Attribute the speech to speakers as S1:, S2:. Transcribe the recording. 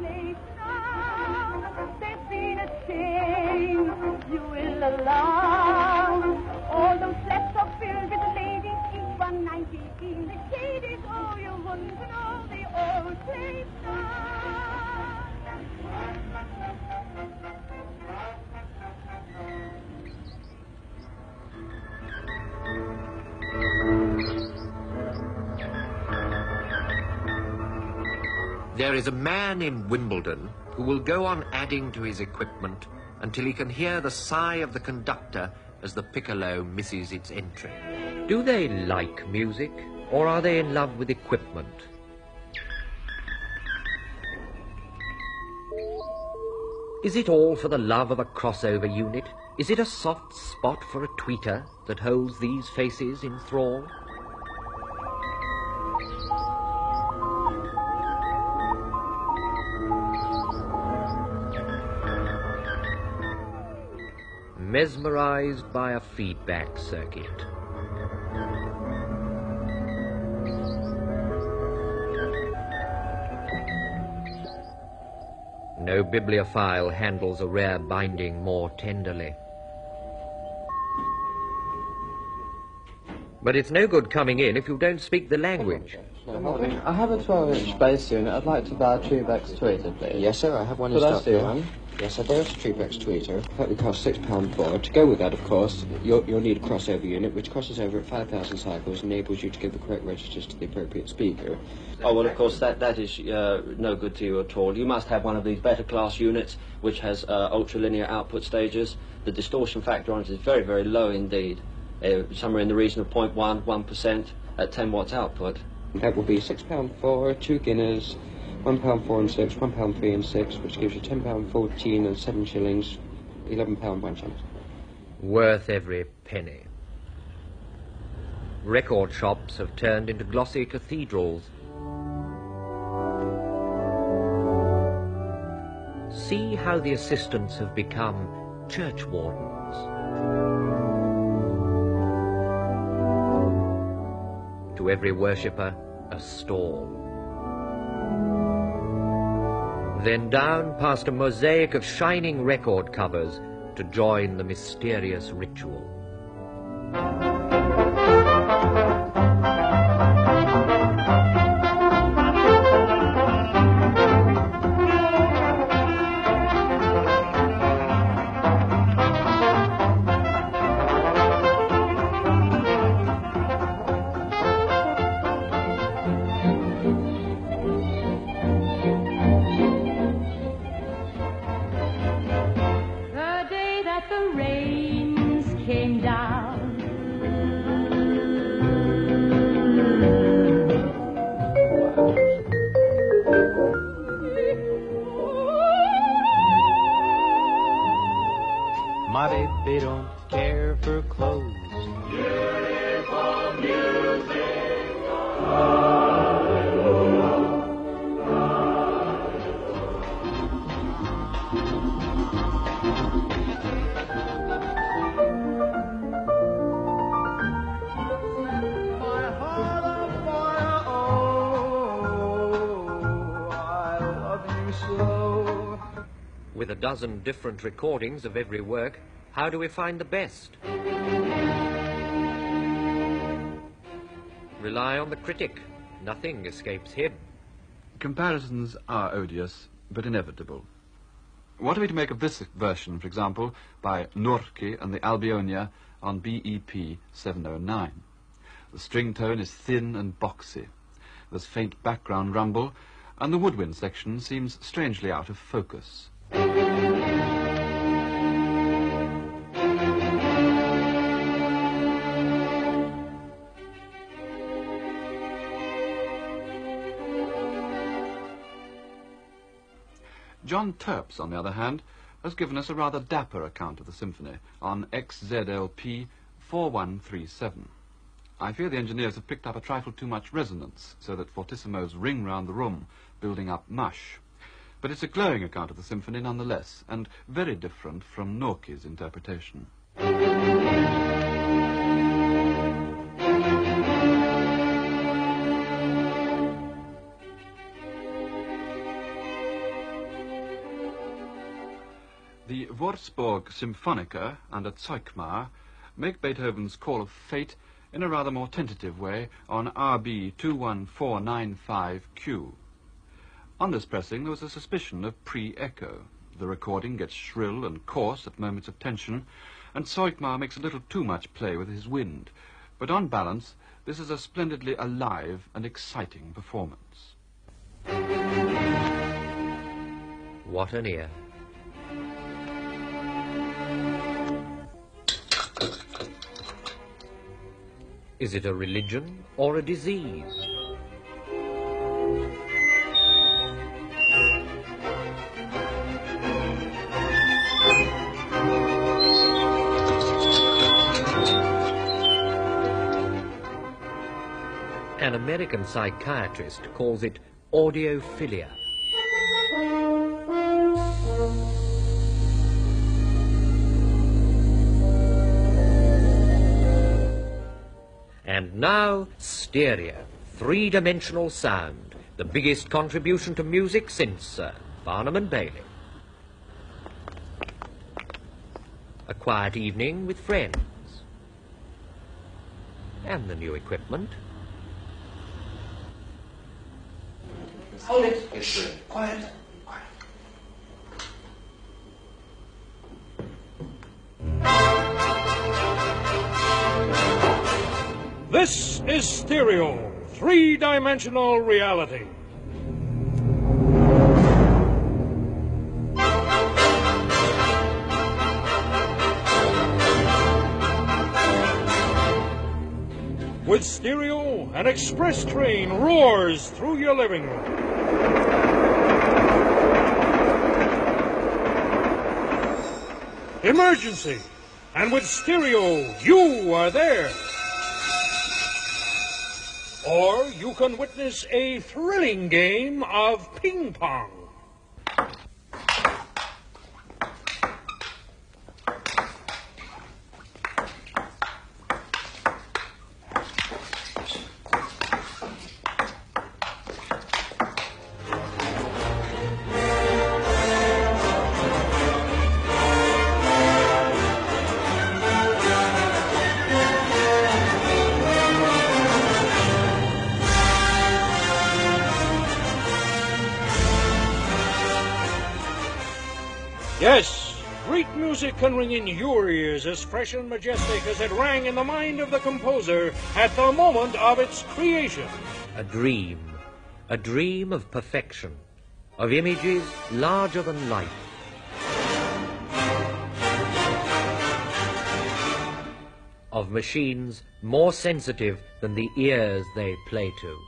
S1: place now. They've seen a change, you will allow. All those flats are filled with ladies, each one 19 the kiddies. Oh, you wouldn't know the old place now.
S2: There is a man in Wimbledon who will go on adding to his equipment until he can hear the sigh of the conductor as the piccolo misses its entry. Do they like music, or are they in love with equipment? Is it all for the love of a crossover unit? Is it a soft spot for a tweeter that holds these faces in thrall? Mesmerized by a feedback circuit. No bibliophile handles a rare binding more tenderly. But it's no good coming in if you don't speak the language.
S3: Good morning. I have a 12-inch bass unit. I'd like to buy a Trebex tweeter, please.
S4: Yes, sir, I have one in stock. Could I see one? Yes, sir, there's a Trebex tweeter. That would cost £6 To go with that, of course, you'll need a crossover unit, which crosses over at 5,000 cycles and enables you to give the correct registers to the appropriate speaker.
S5: Oh, well, of course, that is no good to you at all. You must have one of these better class units, which has ultralinear output stages. The distortion factor on it is very, very low indeed. Somewhere in the region of 1% at 10 watts output.
S4: That will be £6 2 guineas, £1 4 and 6, £1 3 and 6, which gives you £10 14 and 7 shillings, £11 1 shilling.
S2: Worth every penny. Record shops have turned into glossy cathedrals. See how the assistants have become church wardens. To every worshipper, a stall. Then down past a mosaic of shining record covers to join the mysterious ritual.
S6: My baby don't care for clothes.
S1: Beautiful music.
S6: My heart on fire, oh, I love you so.
S2: With a dozen different recordings of every work, how do we find the best? Rely on the critic. Nothing escapes him.
S7: Comparisons are odious, but inevitable. What are we to make of this version, for example, by Norki and the Albionia on BEP 709? The string tone is thin and boxy. There's faint background rumble, and the woodwind section seems strangely out of focus. John Terps, on the other hand, has given us a rather dapper account of the symphony on XZLP 4137. I fear the engineers have picked up a trifle too much resonance, so that fortissimos ring round the room, building up mush. But it's a glowing account of the symphony nonetheless, and very different from Norki's interpretation. The Würzburg Symphonica under Zeugmar make Beethoven's Call of Fate in a rather more tentative way on RB 21495Q. On this pressing there was a suspicion of pre-echo. The recording gets shrill and coarse at moments of tension, and Zeugmar makes a little too much play with his wind. But on balance, this is a splendidly alive and exciting performance.
S2: What an ear. Is it a religion or a disease? An American psychiatrist calls it audiophilia. And now, stereo, three-dimensional sound, the biggest contribution to music since Barnum and Bailey. A quiet evening with friends. And the new equipment.
S8: Hold it. Yes, sir. Quiet. Quiet.
S9: This is stereo, three-dimensional reality. With stereo, an express train roars through your living room. Emergency! And with stereo, you are there. Or you can witness a thrilling game of ping pong. Yes, great music can ring in your ears as fresh and majestic as it rang in the mind of the composer at the moment of its creation.
S2: A dream of perfection, of images larger than life. Of machines more sensitive than the ears they play to.